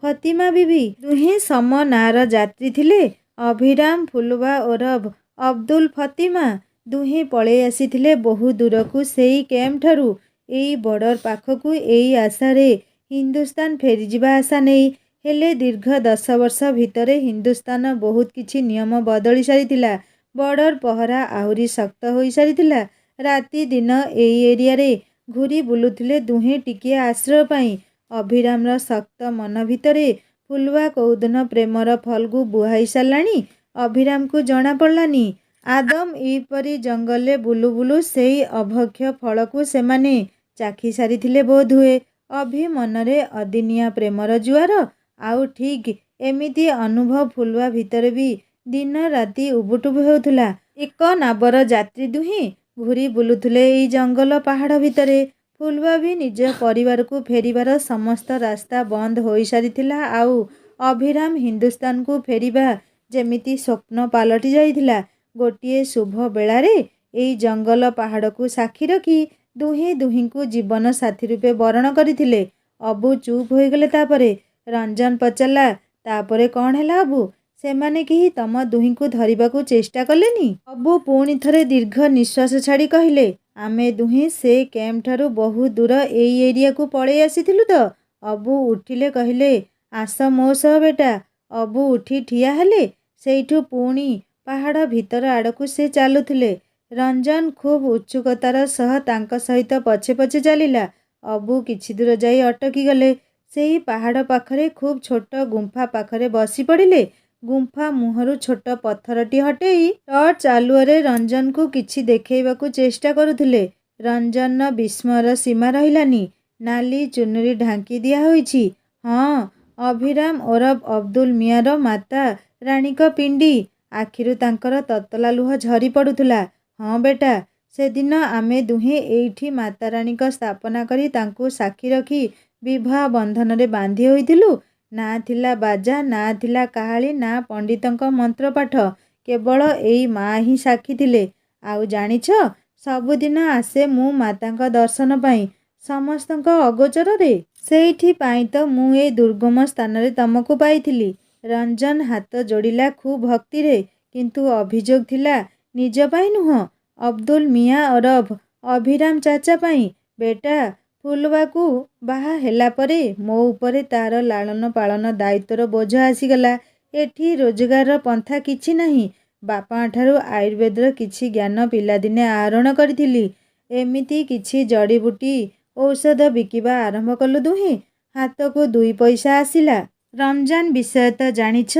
[SPEAKER 1] ଫତିମା ବିବି। ଦୁହେଁ ସମ ନାଁର ଯାତ୍ରୀ ଥିଲେ। ଅଭିରାମ ଫୁଲବା ଓରଫ ଅବଦୁଲ ଫତିମା। ଦୁହେଁ ପଳେଇ ଆସିଥିଲେ ବହୁ ଦୂରକୁ ସେଇ କ୍ୟାମ୍ପଠାରୁ, ଏଇ ବର୍ଡର ପାଖକୁ, ଏଇ ଆଶାରେ, ହିନ୍ଦୁସ୍ତାନ ଫେରିଯିବା ଆଶା ନେଇ। ହେଲେ ଦୀର୍ଘ 10 ବର୍ଷ ଭିତରେ ହିନ୍ଦୁସ୍ତାନ ବହୁତ କିଛି ନିୟମ ବଦଳି ସାରିଥିଲା। ବର୍ଡର ପହରା ଆହୁରି ଶକ୍ତ ହୋଇସାରିଥିଲା। ରାତି ଦିନ ଏଇ ଏରିଆରେ ଘୂରି ବୁଲୁଥିଲେ ଦୁହେଁ ଟିକିଏ ଆଶ୍ରୟ ପାଇଁ। ଅଭିରାମର ଶକ୍ତ ମନ ଭିତରେ ଫୁଲବା କୋଉଦିନ ପ୍ରେମର ଫଲ୍ଗୁ ବୁହାଇ ସାରିଲାଣି ଅଭିରାମକୁ ଜଣା ପଡ଼ିଲାନି। ଆଦମ ଇଭ୍ ପରି ଜଙ୍ଗଲରେ ବୁଲୁ ବୁଲୁ ସେଇ ଅଭକ୍ଷ୍ୟ ଫଳକୁ ସେମାନେ ଚାଖି ସାରିଥିଲେ ବୋଧହୁଏ। ଅଭି ମନରେ ଅଦିନିଆ ପ୍ରେମର ଜୁଆର। ଆଉ ଠିକ୍ ଏମିତି ଅନୁଭବ ଫୁଲବା ଭିତରେ ବି ଦିନ ରାତି ଉବୁଟୁବୁ ହେଉଥିଲା। ଏକ ନାବର ଯାତ୍ରୀ ଦୁହେଁ ଘୂରି ବୁଲୁଥିଲେ ଏଇ ଜଙ୍ଗଲ ପାହାଡ଼ ଭିତରେ। ଫୁଲବା ବି ନିଜ ପରିବାରକୁ ଫେରିବାର ସମସ୍ତ ରାସ୍ତା ବନ୍ଦ ହୋଇସାରିଥିଲା। ଆଉ ଅଭିରାମ ହିନ୍ଦୁସ୍ତାନକୁ ଫେରିବା ଯେମିତି ସ୍ୱପ୍ନ ପାଲଟି ଯାଇଥିଲା। ଗୋଟିଏ ଶୁଭ ବେଳାରେ ଏଇ ଜଙ୍ଗଲ ପାହାଡ଼କୁ ସାକ୍ଷୀ ରଖି ଦୁହେଁ ଦୁହିଁଙ୍କୁ ଜୀବନ ସାଥୀ ରୂପେ ବରଣ କରିଥିଲେ। ଅବୁ ଚୁପ୍ ହୋଇଗଲେ। ତାପରେ ରଞ୍ଜନ ପଚାରିଲା, ତାପରେ କ'ଣ ହେଲା ଅବୁ? ସେମାନେ କେହି ତମ ଦୁହିଁଙ୍କୁ ଧରିବାକୁ ଚେଷ୍ଟା କଲେନି? ଅବୁ ପୁଣି ଥରେ ଦୀର୍ଘ ନିଶ୍ୱାସ ଛାଡ଼ି କହିଲେ, ଆମେ ଦୁହେଁ ସେ କ୍ୟାମ୍ପଠାରୁ ବହୁ ଦୂର ଏଇ ଏରିଆକୁ ପଳେଇ ଆସିଥିଲୁ ତ। ଅବୁ ଉଠିଲେ, କହିଲେ, ଆସ ମୋ ସହ ବେଟା। ଅବୁ ଉଠି ଠିଆ ହେଲେ। ସେଇଠୁ ପୁଣି ପାହାଡ଼ ଭିତର ଆଡ଼କୁ ସେ ଚାଲୁଥିଲେ। ରଞ୍ଜନ ଖୁବ୍ ଉତ୍ସୁକତାର ସହ ତାଙ୍କ ସହିତ ପଛେ ପଛେ ଚାଲିଲା। ଅବୁ କିଛି ଦୂର ଯାଇ ଅଟକିଗଲେ। ସେହି ପାହାଡ଼ ପାଖରେ ଖୁବ୍ ଛୋଟ ଗୁମ୍ଫା ପାଖରେ ବସି ପଡ଼ିଲେ। ଗୁମ୍ଫା ମୁହଁରୁ ଛୋଟ ପଥରଟି ହଟେଇ ଟର୍ଚ୍ଚ ଆଲୁଅରେ ରଞ୍ଜନକୁ କିଛି ଦେଖେଇବାକୁ ଚେଷ୍ଟା କରୁଥିଲେ। ରଞ୍ଜନର ବିସ୍ମୟର ସୀମା ରହିଲାନି। ନାଲି ଚୁନରି ଢାଙ୍କି ଦିଆ ହୋଇଛି। ହଁ, ଅଭିରାମ ଓରଫ ଅବଦୁଲ ମିଆଁର ମାତା ରାଣୀଙ୍କ ପିଣ୍ଡି। ଆଖିରୁ ତାଙ୍କର ତତଲା ଲୁହ ଝରି ପଡ଼ୁଥିଲା। ହଁ ବେଟା, ସେଦିନ ଆମେ ଦୁହେଁ ଏଇଠି ମାତାରାଣୀଙ୍କ ସ୍ଥାପନା କରି ତାଙ୍କୁ ସାକ୍ଷୀ ରଖି ବିବାହ ବନ୍ଧନରେ ବାନ୍ଧି ହୋଇଥିଲୁ। ନା ଥିଲା ବାଜା, ନା ଥିଲା କାହାଳୀ, ନା ପଣ୍ଡିତଙ୍କ ମନ୍ତ୍ରପାଠ। କେବଳ ଏଇ ମା ହିଁ ସାକ୍ଷୀ ଥିଲେ। ଆଉ ଜାଣିଛ, ସବୁଦିନ ଆସେ ମୁଁ ମାତାଙ୍କ ଦର୍ଶନ ପାଇଁ, ସମସ୍ତଙ୍କ ଅଗୋଚରରେ। ସେଇଥିପାଇଁ ତ ମୁଁ ଏ ଦୁର୍ଗମ ସ୍ଥାନରେ ତମକୁ ପାଇଥିଲି। ରଞ୍ଜନ ହାତ ଯୋଡ଼ିଲା ଖୁବ୍ ଭକ୍ତିରେ। କିନ୍ତୁ ଅଭିଯୋଗ ଥିଲା ନିଜ ପାଇଁ ନୁହଁ, ଅବଦୁଲ ମିଆଁ ଓରଫ ଅଭିରାମ ଚାଚା ପାଇଁ। ବେଟା, ଫୁଲବାକୁ ବାହା ହେଲା ପରେ ମୋ ଉପରେ ତା'ର ଲାଳନ ପାଳନ ଦାୟିତ୍ୱର ବୋଝ ଆସିଗଲା। ଏଠି ରୋଜଗାରର ପନ୍ଥା କିଛି ନାହିଁ। ବାପାଙ୍କଠାରୁ ଆୟୁର୍ବେଦର କିଛି ଜ୍ଞାନ ପିଲାଦିନେ ଆହରଣ କରିଥିଲି। ଏମିତି କିଛି ଜଡ଼ିବୁଟି ଔଷଧ ବିକିବା ଆରମ୍ଭ କଲୁ ଦୁହେଁ। ହାତକୁ 2 ପଇସା ଆସିଲା। ରମଜାନ ବିଷୟ ତ ଜାଣିଛ,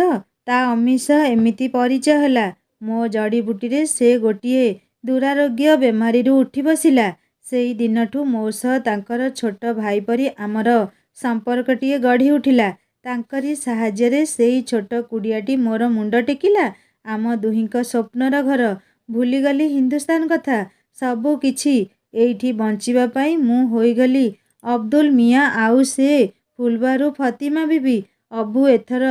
[SPEAKER 1] ତା ଅମିଷ ଏମିତି ପରିଚୟ ହେଲା। ମୋ ଜଡ଼ିବୁଟିରେ ସେ ଗୋଟିଏ ଦୁରାରୋଗ୍ୟ ବେମାରୀରୁ ଉଠି ବସିଲା। ସେଇ ଦିନଠୁ ମୋ ସହ ତାଙ୍କର ଛୋଟ ଭାଇ ପରି ଆମର ସମ୍ପର୍କଟିଏ ଗଢ଼ି ଉଠିଲା। ତାଙ୍କରି ସାହାଯ୍ୟରେ ସେଇ ଛୋଟ କୁଡ଼ିଆଟି ମୋର ମୁଣ୍ଡ ଟେକିଲା। ଆମ ଦୁହିଁଙ୍କ ସ୍ୱପ୍ନର ଘର। ଭୁଲିଗଲି ହିନ୍ଦୁସ୍ତାନ କଥା। ସବୁ କିଛି। ଏଇଠି ବଞ୍ଚିବା ପାଇଁ ମୁଁ ହୋଇଗଲି ଅବଦୁଲ ମିଆଁ ଆଉ ସେ ଫୁଲବାରୁ ଫତିମା ବିବି। ଅବୁ ଏଥର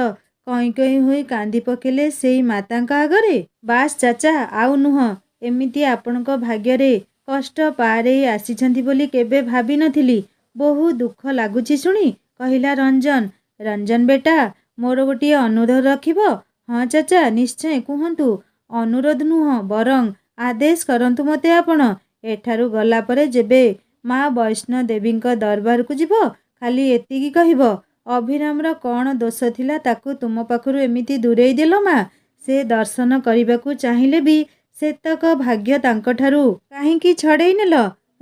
[SPEAKER 1] କଇଁ କଇଁ ହୋଇ କାନ୍ଦି ପକେଇଲେ ସେଇ ମାତାଙ୍କ ଆଗରେ। ବାସ୍ ଚାଚା, ଆଉ ନୁହଁ। ଏମିତି ଆପଣଙ୍କ ଭାଗ୍ୟରେ କଷ୍ଟ ପାରେଇ ଆସିଛନ୍ତି ବୋଲି କେବେ ଭାବି ନଥିଲି। ବହୁ ଦୁଃଖ ଲାଗୁଛି ଶୁଣି, କହିଲା ରଞ୍ଜନ। ରଞ୍ଜନ ବେଟା, ମୋର ଗୋଟିଏ ଅନୁରୋଧ ରଖିବ? ହଁ ଚାଚା, ନିଶ୍ଚୟ, କୁହନ୍ତୁ। ଅନୁରୋଧ ନୁହଁ, ବରଂ ଆଦେଶ କରନ୍ତୁ ମୋତେ ଆପଣ। ଏଠାରୁ ଗଲା ପରେ ଯେବେ ମା ବୈଷ୍ଣୋଦେବୀଙ୍କ ଦରବାରକୁ ଯିବ, ଖାଲି ଏତିକି କହିବ, ଅଭିରାମର କ'ଣ ଦୋଷ ଥିଲା ତାକୁ ତୁମ ପାଖରୁ ଏମିତି ଦୂରେଇ ଦେଲ ମା? ସେ ଦର୍ଶନ କରିବାକୁ ଚାହିଁଲେ ବି ସେତକ ଭାଗ୍ୟ ତାଙ୍କଠାରୁ କାହିଁକି ଛଡ଼େଇ ନେଲ?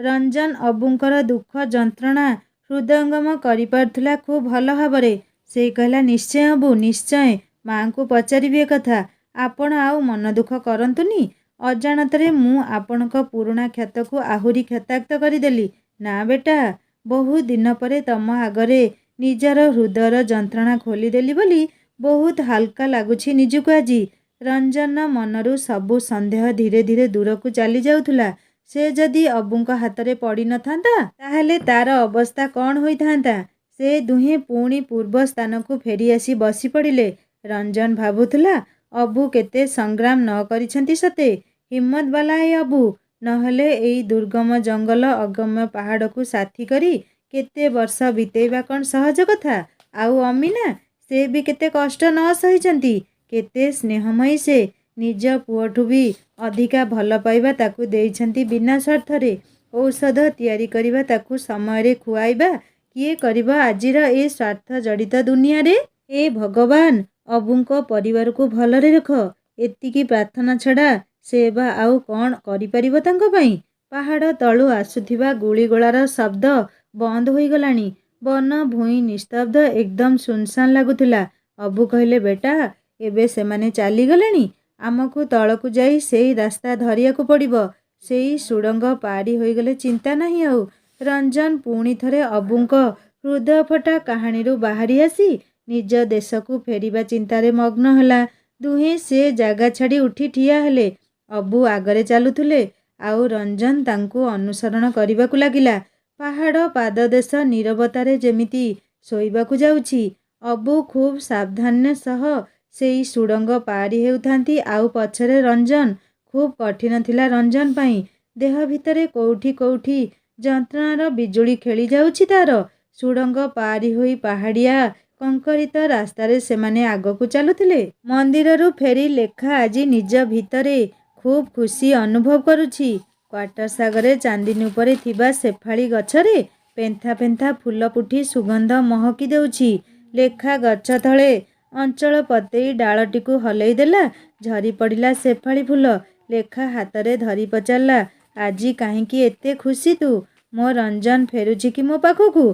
[SPEAKER 1] ରଞ୍ଜନ ଅବୁଙ୍କର ଦୁଃଖ ଯନ୍ତ୍ରଣା ହୃଦୟଙ୍ଗମ କରିପାରୁଥିଲା ଖୁବ୍ ଭଲ ଭାବରେ। ସେ କହିଲା, ନିଶ୍ଚୟ ଅବୁ, ନିଶ୍ଚୟ। ମା'ଙ୍କୁ ପଚାରିବି ଏ କଥା। ଆପଣ ଆଉ ମନ ଦୁଃଖ କରନ୍ତୁନି। ଅଜାଣତରେ ମୁଁ ଆପଣଙ୍କ ପୁରୁଣା କ୍ଷତକୁ ଆହୁରି କ୍ଷତାକ୍ତ କରିଦେଲି। ନା ବେଟା, ବହୁ ଦିନ ପରେ ତମ ଆଗରେ ନିଜର ହୃଦୟର ଯନ୍ତ୍ରଣା ଖୋଲିଦେଲି ବୋଲି ବହୁତ ହାଲକା ଲାଗୁଛି ନିଜକୁ ଆଜି। ରଞ୍ଜନ ମନରୁ ସବୁ ସନ୍ଦେହ ଧୀରେ ଧୀରେ ଦୂରକୁ ଚାଲି ଯାଉଥିଲା। ସେ ଯଦି ଅବୁଙ୍କ ହାତରେ ପଡ଼ିନଥାନ୍ତା ତାହେଲେ ତାର ଅବସ୍ଥା କ'ଣ ହୋଇଥାନ୍ତା? ସେ ଦୁହେଁ ପୁଣି ପୂର୍ବ ସ୍ଥାନକୁ ଫେରିଆସି ବସି ପଡ଼ିଲେ। ରଞ୍ଜନ ଭାବୁଥିଲା, ଅବୁ କେତେ ସଂଗ୍ରାମ ନ କରିଛନ୍ତି ସତେ। ହିମ୍ମତବାଲା ଏ ଅବୁ। ନହେଲେ ଏଇ ଦୁର୍ଗମ ଜଙ୍ଗଲ ଅଗମ୍ୟ ପାହାଡ଼କୁ ସାଥୀ କରି କେତେ ବର୍ଷ ବିତେଇବା କ'ଣ ସହଜ କଥା? ଆଉ ଅମିନା, ସେ ବି କେତେ କଷ୍ଟ ନ ସହିଛନ୍ତି। କେତେ ସ୍ନେହମୟୀ ସେ। ନିଜ ପୁଅଠୁ ବି ଅଧିକା ଭଲ ପାଇବା ତାକୁ ଦେଇଛନ୍ତି ବିନା ସ୍ୱାର୍ଥରେ। ଔଷଧ ତିଆରି କରିବା, ତାକୁ ସମୟରେ ଖୁଆଇବା କିଏ କରିବ ଆଜିର ଏ ସ୍ୱାର୍ଥ ଜଡ଼ିତ ଦୁନିଆରେ? ଏ ଭଗବାନ, ଅବୁଙ୍କ ପରିବାରକୁ ଭଲରେ ରଖ। ଏତିକି ପ୍ରାର୍ଥନା ଛଡ଼ା ସେ ବା ଆଉ କ'ଣ କରିପାରିବ ତାଙ୍କ ପାଇଁ? ପାହାଡ଼ ତଳୁ ଆସୁଥିବା ଗୁଳିଗୋଳାର ଶବ୍ଦ ବନ୍ଦ ହୋଇଗଲାଣି। ବନ ଭୂଇଁ ନିସ୍ତବ୍ଧ, ଏକଦମ ସୁନସାନ ଲାଗୁଥିଲା। ଅବୁ କହିଲେ, ବେଟା, ଏବେ ସେମାନେ ଚାଲିଗଲେଣି। ଆମକୁ ତଳକୁ ଯାଇ ସେଇ ରାସ୍ତା ଧରିବାକୁ ପଡ଼ିବ। ସେଇ ସୁଡ଼ଙ୍ଗ ପାରି ହୋଇଗଲେ ଚିନ୍ତା ନାହିଁ ଆଉ। ରଞ୍ଜନ ପୁଣି ଥରେ ଅବୁଙ୍କ ହୃଦୟଫଟା କାହାଣୀରୁ ବାହାରି ଆସି ନିଜ ଦେଶକୁ ଫେରିବା ଚିନ୍ତାରେ ମଗ୍ନ ହେଲା। ଦୁହେଁ ସେ ଜାଗା ଛାଡ଼ି ଉଠି ଠିଆ ହେଲେ। ଅବୁ ଆଗରେ ଚାଲୁଥିଲେ, ଆଉ ରଞ୍ଜନ ତାଙ୍କୁ ଅନୁସରଣ କରିବାକୁ ଲାଗିଲା। ପାହାଡ଼ ପାଦଦେଶ ନୀରବତାରେ ଯେମିତି ଶୋଇବାକୁ ଯାଉଛି। ଅବୁ ଖୁବ୍ ସାବଧାନ ସହ ସେଇ ସୁଡ଼ଙ୍ଗ ପାରି ହେଉଥାନ୍ତି, ଆଉ ପଛରେ ରଞ୍ଜନ। ଖୁବ୍ କଠିନ ଥିଲା ରଞ୍ଜନ ପାଇଁ। ଦେହ ଭିତରେ କୋଉଠି କୋଉଠି ଯନ୍ତ୍ରଣାର ବିଜୁଳି ଖେଳି ଯାଉଛି ତାର। ସୁଡ଼ଙ୍ଗ ପାରି ହୋଇ ପାହାଡ଼ିଆ କଙ୍କରିତ ରାସ୍ତାରେ ସେମାନେ ଆଗକୁ ଚାଲୁଥିଲେ। ମନ୍ଦିରରୁ ଫେରି ଲେଖା ଆଜି ନିଜ ଭିତରେ ଖୁବ୍ ଖୁସି ଅନୁଭବ କରୁଛି। କ୍ୱାର୍ଟର୍ସ ଆଗରେ ଚାନ୍ଦିନୀ ଉପରେ ଥିବା ସେଫାଳି ଗଛରେ ପେନ୍ଥା ପେନ୍ଥା ଫୁଲ ଫୁଟି ସୁଗନ୍ଧ ମହକି ଦେଉଛି। ଲେଖା ଗଛ ତଳେ ଅଞ୍ଚଳ ପତେଇ ଡାଳଟିକୁ ହଲେଇ ଦେଲା। ଝରି ପଡ଼ିଲା ସେଫାଳି ଫୁଲ। ଲେଖା ହାତରେ ଧରି ପଚାରିଲା, ଆଜି କାହିଁକି ଏତେ ଖୁସି ତୁ? ମୋ ରଞ୍ଜନ ଫେରୁଛି କି ମୋ ପାଖକୁ?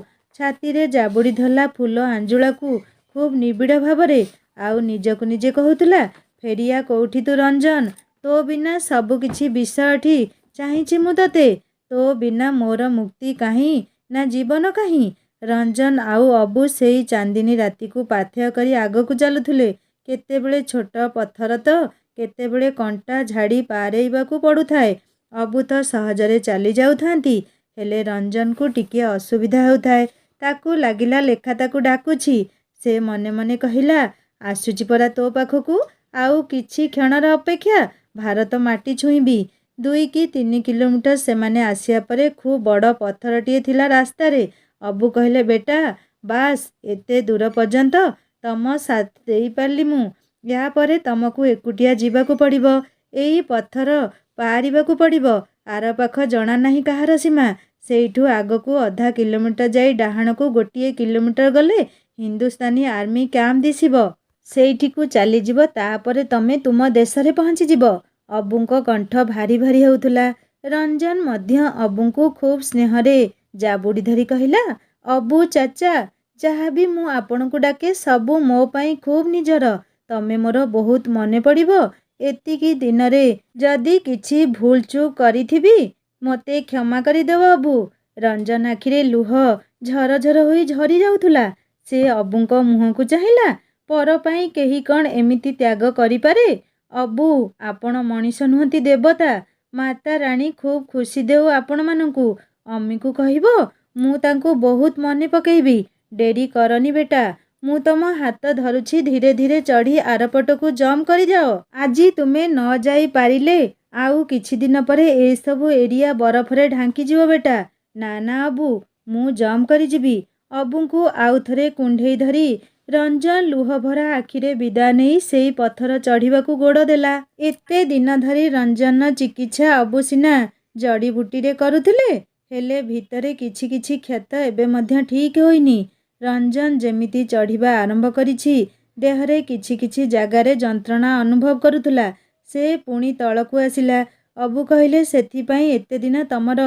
[SPEAKER 1] ଛାତିରେ ଜାବୁଡ଼ି ଧରିଲା ଫୁଲ ଆଞ୍ଜୁଳାକୁ ଖୁବ୍ ନିବିଡ଼ ଭାବରେ। ଆଉ ନିଜକୁ ନିଜେ କହୁଥିଲା, ଫେରିଆ କୋଉଠି ତୁ ରଞ୍ଜନ? ତୋ ବିନା ସବୁ କିଛି ବିଷ ଏଠି। ଚାହିଁଛି ମୁଁ ତତେ। ତୋ ବିନା ମୋର ମୁକ୍ତି କାହିଁ, ନା ଜୀବନ କାହିଁ? ରଞ୍ଜନ ଆଉ ଅବୁ ସେଇ ଚାନ୍ଦିନୀ ରାତିକୁ ପାଥେୟ କରି ଆଗକୁ ଚାଲୁଥିଲେ। କେତେବେଳେ ଛୋଟ ପଥର ତ କେତେବେଳେ କଣ୍ଟା ଝାଡ଼ି ପାରେଇବାକୁ ପଡ଼ୁଥାଏ। ଅବୁ ତ ସହଜରେ ଚାଲି ଯାଉଥାନ୍ତି, ହେଲେ ରଞ୍ଜନକୁ ଟିକିଏ ଅସୁବିଧା ହେଉଥାଏ। ତାକୁ ଲାଗିଲା ଲେଖା ତାକୁ ଡାକୁଛି। ସେ ମନେ ମନେ କହିଲା, ଆସୁଛି ପରା ତୋ ପାଖକୁ। ଆଉ କିଛି କ୍ଷଣର ଅପେକ୍ଷା, ଭାରତ ମାଟି ଛୁଇଁବି। 2 କି 3 କିଲୋମିଟର ସେମାନେ ଆସିବା ପରେ ଖୁବ୍ ବଡ଼ ପଥରଟିଏ ଥିଲା ରାସ୍ତାରେ। ଅବୁ କହିଲେ, ବେଟା, ବାସ୍, ଏତେ ଦୂର ପର୍ଯ୍ୟନ୍ତ ତମ ସାଥ ଦେଇପାରିଲି ମୁଁ। ୟା ପରେ ତମକୁ ଏକୁଟିଆ ଯିବାକୁ ପଡ଼ିବ। ଏଇ ପଥର ପାରିବାକୁ ପଡ଼ିବ। ଆର ପାଖ ଜଣା ନାହିଁ କାହାର ସୀମା। ସେଇଠୁ ଆଗକୁ ଅଧା କିଲୋମିଟର ଯାଇ ଡାହାଣକୁ 1 କିଲୋମିଟର ଗଲେ ହିନ୍ଦୁସ୍ତାନୀ ଆର୍ମି କ୍ୟାମ୍ପ ଦିଶିବ। ସେଇଠିକୁ ଚାଲିଯିବ, ତାପରେ ତମେ ତୁମ ଦେଶରେ ପହଞ୍ଚିଯିବ। ଅବୁଙ୍କ କଣ୍ଠ ଭାରି ଭାରି ହେଉଥିଲା। ରଞ୍ଜନ ମଧ୍ୟ ଅବୁଙ୍କୁ ଖୁବ୍ ସ୍ନେହରେ ଜାବୁଡ଼ି ଧରି କହିଲା, ଅବୁ ଚାଚା, ଯାହାବି ମୁଁ ଆପଣଙ୍କୁ ଡାକେ ସବୁ ମୋ ପାଇଁ ଖୁବ୍ ନିଜର। ତମେ ମୋର ବହୁତ ମନେ ପଡ଼ିବ। ଏତିକି ଦିନରେ ଯଦି କିଛି ଭୁଲ ଚୁକ୍ କରିଥିବି ମୋତେ କ୍ଷମା କରିଦେବ ଅବୁ। ରଞ୍ଜନ ଆଖିରେ ଲୁହ ଝରଝର ହୋଇ ଝରି ଯାଉଥିଲା। ସେ ଅବୁଙ୍କ ମୁହଁକୁ ଚାହିଁଲା। ପର ପାଇଁ କେହି କ'ଣ ଏମିତି ତ୍ୟାଗ କରିପାରେ? ଅବୁ, ଆପଣ ମଣିଷ ନୁହନ୍ତି, ଦେବତା। ମାତା ରାଣୀ ଖୁବ୍ ଖୁସି ଦେଉ ଆପଣମାନଙ୍କୁ। ଅମିକୁ କହିବ, ମୁଁ ତାଙ୍କୁ ବହୁତ ମନେ ପକେଇବି। ଡେରି କରନି ବେଟା। ମୁଁ ତମ ହାତ ଧରୁଛି, ଧୀରେ ଧୀରେ ଚଢ଼ି ଆରପଟକୁ ଜମ୍ପ କରିଯାଅ। ଆଜି ତୁମେ ନ ଯାଇ ପାରିଲେ ଆଉ କିଛି ଦିନ ପରେ ଏସବୁ ଏରିଆ ବରଫରେ ଢାଙ୍କିଯିବ ବେଟା। ନା ନା ଅବୁ, ମୁଁ ଜମ୍ପ କରିଯିବି। ଅବୁଙ୍କୁ ଆଉ ଥରେ କୁଣ୍ଢେଇ ଧରି ରଞ୍ଜନ ଲୁହଭରା ଆଖିରେ ବିଦାୟ ନେଇ ସେଇ ପଥର ଚଢ଼ିବାକୁ ଗୋଡ଼ ଦେଲା। ଏତେ ଦିନ ଧରି ରଞ୍ଜନର ଚିକିତ୍ସା ଅବୁ ସିନା ଜଡ଼ିବୁଟିରେ କରୁଥିଲେ, ହେଲେ ଭିତରେ କିଛି କିଛି କ୍ଷତ ଏବେ ମଧ୍ୟ ଠିକ୍ ହୋଇନି। ରଞ୍ଜନ ଯେମିତି ଚଢ଼ିବା ଆରମ୍ଭ କରିଛି, ଦେହରେ କିଛି କିଛି ଜାଗାରେ ଯନ୍ତ୍ରଣା ଅନୁଭବ କରୁଥିଲା। ସେ ପୁଣି ତଳକୁ ଆସିଲା। ଅବୁ କହିଲେ, ସେଥିପାଇଁ ଏତେ ଦିନ ତମର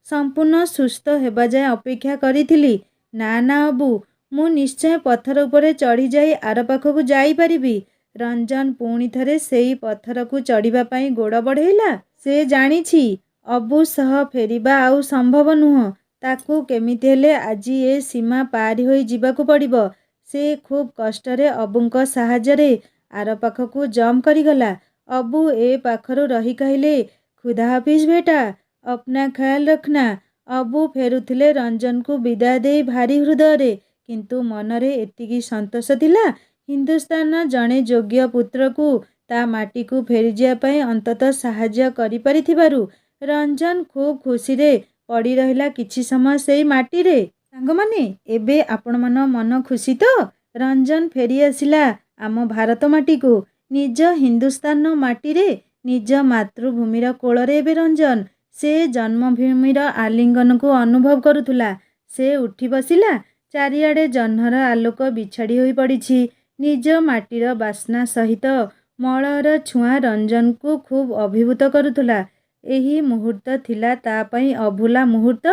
[SPEAKER 1] ସମ୍ପୂର୍ଣ୍ଣ ସୁସ୍ଥ ହେବା ଯାଏ ଅପେକ୍ଷା କରିଥିଲି। ନା ନା ଅବୁ, ମୁଁ ନିଶ୍ଚୟ ପଥର ଉପରେ ଚଢ଼ିଯାଇ ଆର ପାଖକୁ ଯାଇପାରିବି। ରଞ୍ଜନ ପୁଣି ଥରେ ସେଇ ପଥରକୁ ଚଢ଼ିବା ପାଇଁ ଗୋଡ଼ ବଢ଼େଇଲା। ସେ ଜାଣିଛି ଅବୁ ସହ ଫେରିବା ଆଉ ସମ୍ଭବ ନୁହଁ। ତାକୁ କେମିତି ହେଲେ ଆଜି ଏ ସୀମା ପାରି ହୋଇ ଯିବାକୁ ପଡ଼ିବ। ସେ ଖୁବ୍ କଷ୍ଟରେ ଅବୁଙ୍କ ସାହାଯ୍ୟରେ ଆର ପାଖକୁ ଜମ୍ପ କରିଗଲା। ଅବୁ ଏ ପାଖରୁ ରହି କହିଲେ, ଖୁଦା ହାଫିଜ ବେଟା, ଅପନା ଖ୍ୟାଲ ରଖନା। ଅବୁ ଫେରୁଥିଲେ ରଞ୍ଜନକୁ ବିଦାୟ ଦେଇ ଭାରି ହୃଦୟରେ, କିନ୍ତୁ ମନରେ ଏତିକି ସନ୍ତୋଷ ଥିଲା, ହିନ୍ଦୁସ୍ତାନର ଜଣେ ଯୋଗ୍ୟ ପୁତ୍ରକୁ ତା ମାଟିକୁ ଫେରିଯିବା ପାଇଁ ଅନ୍ତତଃ ସାହାଯ୍ୟ କରିପାରିଥିବାରୁ। ରଞ୍ଜନ ଖୁବ୍ ଖୁସିରେ ପଡ଼ି ରହିଲା କିଛି ସମୟ ସେଇ ମାଟିରେ। ସାଙ୍ଗମାନେ, ଏବେ ଆପଣମାନଙ୍କ ମନ ଖୁସି ତ? ରଞ୍ଜନ ଫେରି ଆସିଲା ଆମ ଭାରତ ମାଟିକୁ, ନିଜ ହିନ୍ଦୁସ୍ତାନର ମାଟିରେ, ନିଜ ମାତୃଭୂମିର କୋଳରେ। ଏବେ ରଞ୍ଜନ ସେ ଜନ୍ମଭୂମିର ଆଲିଙ୍ଗନକୁ ଅନୁଭବ କରୁଥିଲା। ସେ ଉଠି ବସିଲା। ଚାରିଆଡ଼େ ଜହ୍ନର ଆଲୋକ ବିଛାଡ଼ି ହୋଇ ପଡ଼ିଛି। ନିଜ ମାଟିର ବାସ୍ନା ସହିତ ମଳୟର ଛୁଆଁ ରଞ୍ଜନକୁ ଖୁବ୍ ଅଭିଭୂତ କରୁଥିଲା। ଏହି ମୁହୂର୍ତ୍ତ ଥିଲା ତା ପାଇଁ ଅଭୁଲା ମୁହୂର୍ତ୍ତ।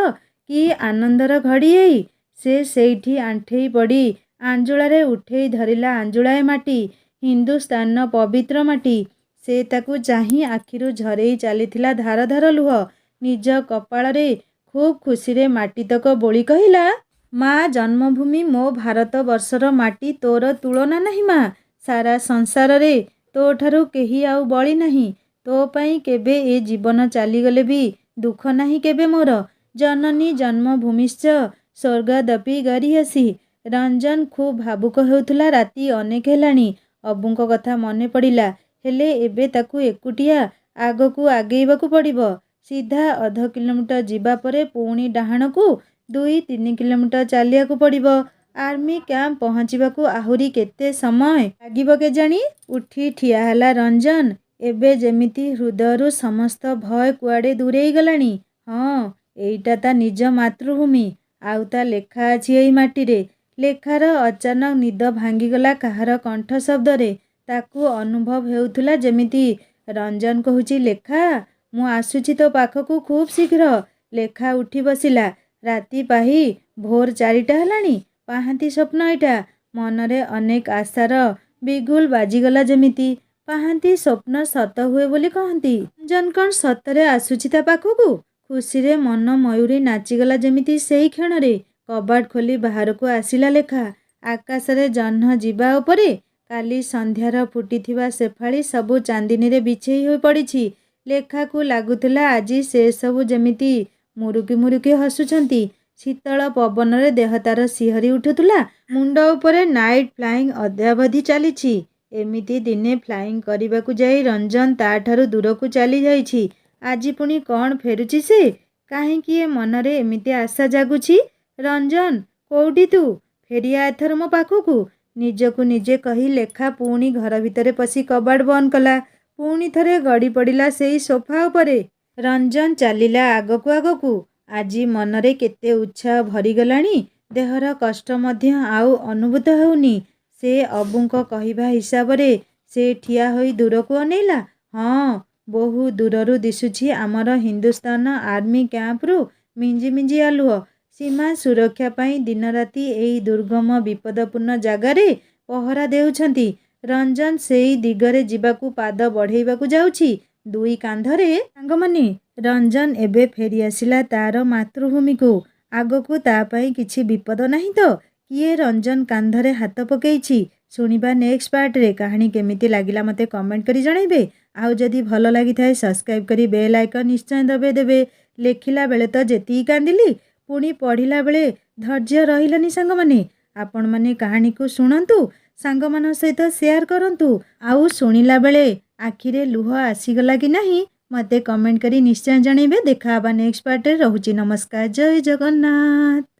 [SPEAKER 1] କି ଆନନ୍ଦର ଘଡ଼ି ଏଇ! ସେ ସେଇଠି ଆଣ୍ଠେଇ ପଡ଼ି ଆଞ୍ଜୁଳାରେ ଉଠେଇ ଧରିଲା ଆଞ୍ଜୁଳାଏ ମାଟି, ହିନ୍ଦୁସ୍ତାନର ପବିତ୍ର ମାଟି। ସେ ତାକୁ ଚାହିଁ ଆଖିରୁ ଝରେଇ ଚାଲିଥିଲା ଧାର ଧାର ଲୁହ। ନିଜ କପାଳରେ ଖୁବ୍ ଖୁସିରେ ମାଟିତକ ବୋଳି କହିଲା, ମା ଜନ୍ମଭୂମି, ମୋ ଭାରତ ବର୍ଷର ମାଟି, ତୋର ତୁଳନା ନାହିଁ ମା! ସାରା ସଂସାରରେ ତୋଠାରୁ କେହି ଆଉ ବଳି ନାହିଁ। ତୋ ପାଇଁ କେବେ ଏ ଜୀବନ ଚାଲିଗଲେ ବି ଦୁଃଖ ନାହିଁ କେବେ ମୋର। ଜନନୀ ଜନ୍ମଭୂମିଶ୍ଚ ସ୍ୱର୍ଗାଦପି ଗରୀୟସୀ। ରଞ୍ଜନ ଖୁବ୍ ଭାବୁକ ହେଉଥିଲା। ରାତି ଅନେକ ହେଲାଣି। ଅବୁଙ୍କ କଥା ମନେ ପଡ଼ିଲା। ହେଲେ ଏବେ ତାକୁ ଏକୁଟିଆ ଆଗକୁ ଆଗେଇବାକୁ ପଡ଼ିବ। ସିଧା 1/2 କିଲୋମିଟର ଯିବା ପରେ ପୁଣି ଡାହାଣକୁ 2-3 କିଲୋମିଟର ଚାଲିବାକୁ ପଡ଼ିବ। ଆର୍ମି କ୍ୟାମ୍ପ ପହଞ୍ଚିବାକୁ ଆହୁରି କେତେ ସମୟ ଲାଗିବ କେଜାଣି? ଉଠି ଠିଆ ହେଲା ରଞ୍ଜନ। ଏବେ ଯେମିତି ହୃଦୟରୁ ସମସ୍ତ ଭୟ କୁଆଡ଼େ ଦୂରେଇ ଗଲାଣି। ହଁ, ଏଇଟା ତା ନିଜ ମାତୃଭୂମି। ଆଉ ତା ଲେଖା ଅଛି ଏଇ ମାଟିରେ। ଲେଖାର ଅଚାନକ ନିଦ ଭାଙ୍ଗିଗଲା କାହାର କଣ୍ଠ ଶବ୍ଦରେ। ତାକୁ ଅନୁଭବ ହେଉଥିଲା ଯେମିତି ରଞ୍ଜନ କହୁଛି, ଲେଖା, ମୁଁ ଆସୁଛି ତୋ ପାଖକୁ ଖୁବ୍ ଶୀଘ୍ର। ଲେଖା ଉଠି ବସିଲା। ରାତି ପାହି ଭୋର 4ଟା ହେଲାଣି। ପାହାନ୍ତି ସ୍ୱପ୍ନ ଏଇଟା। ମନରେ ଅନେକ ଆଶାର ବିଗୁଲ ବାଜିଗଲା ଯେମିତି। ପାହାନ୍ତି ସ୍ୱପ୍ନ ସତ ହୁଏ ବୋଲି କହନ୍ତି। ରଞ୍ଜନ କ'ଣ ସତରେ ଆସୁଛି ତା ପାଖକୁ? ଖୁସିରେ ମନ ମୟୂରୀ ନାଚିଗଲା ଯେମିତି ସେଇ କ୍ଷଣରେ। କବାଟ ଖୋଲି ବାହାରକୁ ଆସିଲା ଲେଖା। ଆକାଶରେ ଜହ୍ନ ଯିବା ଉପରେ। କାଲି ସନ୍ଧ୍ୟାର ଫୁଟିଥିବା ଶେଫାଳି ସବୁ ଚାନ୍ଦିନୀରେ ବିଛେଇ ହୋଇ ପଡ଼ିଛି। ଲେଖାକୁ ଲାଗୁଥିଲା ଆଜି ସେ ସବୁ ଯେମିତି ମୁରୁକି ମୁରୁକି ହସୁଛନ୍ତି। ଶୀତଳ ପବନରେ ଦେହ ତାର ଶିହରି ଉଠୁଥିଲା। ମୁଣ୍ଡ ଉପରେ ନାଇଟ୍ ଫ୍ଲାଇଂ ଅଦ୍ୟାବଧି ଚାଲିଛି। ଏମିତି ଦିନେ ଫ୍ଲାଇଂ କରିବାକୁ ଯାଇ ରଞ୍ଜନ ତାଠାରୁ ଦୂରକୁ ଚାଲି ଯାଇଛି। ଆଜି ପୁଣି କ'ଣ ଫେରୁଛି ସେ? କାହିଁକି ଏ ମନରେ ଏମିତି ଆଶା ଜାଗୁଛି? ରଞ୍ଜନ, କୋଉଠି ତୁ? ଫେରିଆ ଏଥର ମୋ ପାଖକୁ। ନିଜକୁ ନିଜେ କହି ଲେଖା ପୁଣି ଘର ଭିତରେ ପଶି କବାଟ ବନ୍ଦ କଲା। ପୁଣି ଥରେ ଗଡ଼ି ପଡ଼ିଲା ସେଇ ସୋଫା ଉପରେ। ରଞ୍ଜନ ଚାଲିଲା ଆଗକୁ ଆଗକୁ। ଆଜି ମନରେ କେତେ ଉତ୍ସାହ ଭରିଗଲାଣି। ଦେହର କଷ୍ଟ ମଧ୍ୟ ଆଉ ଅନୁଭୂତ ହେଉନି। ସେ ଅବୁଙ୍କ କହିବା ହିସାବରେ ସେ ଠିଆ ହୋଇ ଦୂରକୁ ଅନେଇଲା। ହଁ, ବହୁ ଦୂରରୁ ଦିଶୁଛି ଆମର ହିନ୍ଦୁସ୍ତାନ ଆର୍ମି କ୍ୟାମ୍ପରୁ ମିଞ୍ଜି ମିଞ୍ଜି ଆଲୁଅ। ସୀମା ସୁରକ୍ଷା ପାଇଁ ଦିନରାତି ଏଇ ଦୁର୍ଗମ ବିପଦପୂର୍ଣ୍ଣ ଜାଗାରେ ପହରା ଦେଉଛନ୍ତି। ରଞ୍ଜନ ସେଇ ଦିଗରେ ଯିବାକୁ ପାଦ ବଢ଼େଇବାକୁ ଯାଉଛି। ଦୁଇ କାନ୍ଧରେ। ସାଙ୍ଗମାନେ, ରଞ୍ଜନ ଏବେ ଫେରି ଆସିଲା ତାର ମାତୃଭୂମିକୁ। ଆଗକୁ ତା ପାଇଁ କିଛି ବିପଦ ନାହିଁ ତ? କିଏ ରଞ୍ଜନ କାନ୍ଧରେ ହାତ ପକେଇଛି? ଶୁଣିବା ନେକ୍ସଟ ପାର୍ଟରେ। କାହାଣୀ କେମିତି ଲାଗିଲା ମୋତେ କମେଣ୍ଟ କରି ଜଣାଇବେ। ଆଉ ଯଦି ଭଲ ଲାଗିଥାଏ ସବସ୍କ୍ରାଇବ୍ କରି ବେଲ୍ ଆଇକନ୍ ନିଶ୍ଚୟ ଦବାଇଦେବେ। ଲେଖିଲା ବେଳେ ତ ଯେତିକି କାନ୍ଦିଲି, ପୁଣି ପଢ଼ିଲା ବେଳେ ଧୈର୍ଯ୍ୟ ରହିଲାନି ସାଙ୍ଗମାନେ। ଆପଣମାନେ କାହାଣୀକୁ ଶୁଣନ୍ତୁ, ସାଙ୍ଗମାନଙ୍କ ସହିତ ସେୟାର କରନ୍ତୁ। ଆଉ ଶୁଣିଲା ବେଳେ ଆଖିରେ ଲୁହ ଆସିଗଲା କି ନାହିଁ ମୋତେ କମେଣ୍ଟ କରି ନିଶ୍ଚୟ ଜଣାଇବେ। ଦେଖା ହେବା ନେକ୍ସଟ ପାର୍ଟରେ। ରହୁଛି ନମସ୍କାର। ଜୟ ଜଗନ୍ନାଥ।